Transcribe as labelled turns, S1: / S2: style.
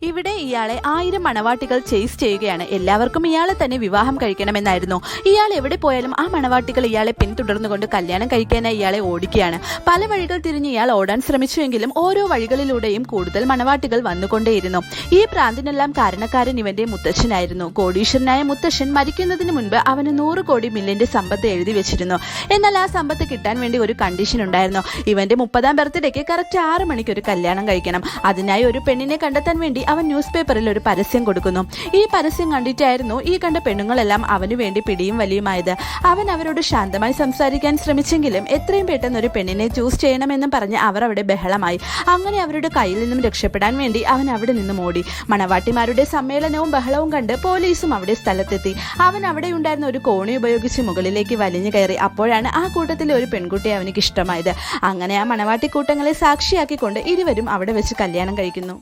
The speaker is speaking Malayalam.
S1: ഇവിടെ ഇയാളെ 1000 മണവാട്ടികൾ ചേസ് ചെയ്യുകയാണ്. എല്ലാവർക്കും ഇയാളെ തന്നെ വിവാഹം കഴിക്കണമെന്നായിരുന്നു. ഇയാൾ എവിടെ പോയാലും ആ മണവാട്ടികൾ ഇയാളെ പിന്തുടർന്നുകൊണ്ട് കല്യാണം കഴിക്കാനായി ഇയാളെ ഓടിക്കുകയാണ്. പല വഴികൾ തിരിഞ്ഞ് ഇയാൾ ഓടാൻ ശ്രമിച്ചുവെങ്കിലും ഓരോ വഴികളിലൂടെയും കൂടുതൽ മണവാട്ടികൾ വന്നുകൊണ്ടേയിരുന്നു. ഈ പ്രാന്തിനെല്ലാം കാരണക്കാരൻ ഇവന്റെ മുത്തശ്ശനായിരുന്നു. കോടീശ്വരനായ മുത്തശ്ശൻ മരിക്കുന്നതിന് മുൻപ് അവന് 100 കോടി മില്യന്റെ സമ്പത്ത് എഴുതി വെച്ചിരുന്നു. എന്നാൽ ആ സമ്പത്ത് കിട്ടാൻ വേണ്ടി ഒരു കണ്ടീഷൻ ഉണ്ടായിരുന്നു. ഇവന്റെ 30ാം ബർത്ത്ഡേക്ക് കറക്റ്റ് 6 മണിക്ക് ഒരു കല്യാണം കഴിക്കണം. അതിനായി ഒരു പെണ്ണിനെ കണ്ടെത്താൻ വേണ്ടി അവൻ ന്യൂസ് പേപ്പറിൽ ഒരു പരസ്യം കൊടുക്കുന്നു. ഈ പരസ്യം കണ്ടിട്ടായിരുന്നു ഈ കണ്ട പെണ്ണുങ്ങളെല്ലാം അവനു വേണ്ടി പിടിയും വലിയുമായത്. അവൻ അവരോട് ശാന്തമായി സംസാരിക്കാൻ ശ്രമിച്ചെങ്കിലും എത്രയും പെട്ടെന്ന് ഒരു പെണ്ണിനെ ചൂസ് ചെയ്യണമെന്നും പറഞ്ഞ് അവർ അവിടെ ബഹളമായി. അങ്ങനെ അവരുടെ കയ്യിൽ നിന്നും രക്ഷപ്പെടാൻ വേണ്ടി അവൻ അവിടെ നിന്നും ഓടി. മണവാട്ടിമാരുടെ സമ്മേളനവും ബഹളവും കണ്ട് പോലീസും അവിടെ സ്ഥലത്തെത്തി. അവൻ അവിടെ ഉണ്ടായിരുന്ന ഒരു കോണി ഉപയോഗിച്ച് മുകളിലേക്ക് വലിഞ്ഞു കയറി. അപ്പോഴാണ് ആ കൂട്ടത്തിലെ ഒരു പെൺകുട്ടിയെ അവനിക്ക് ഇഷ്ടമായത്. അങ്ങനെ ആ മണവാട്ടി കൂട്ടങ്ങളെ സാക്ഷിയാക്കിക്കൊണ്ട് ഇരുവരും അവിടെ വെച്ച് കല്യാണം കഴിക്കുന്നു.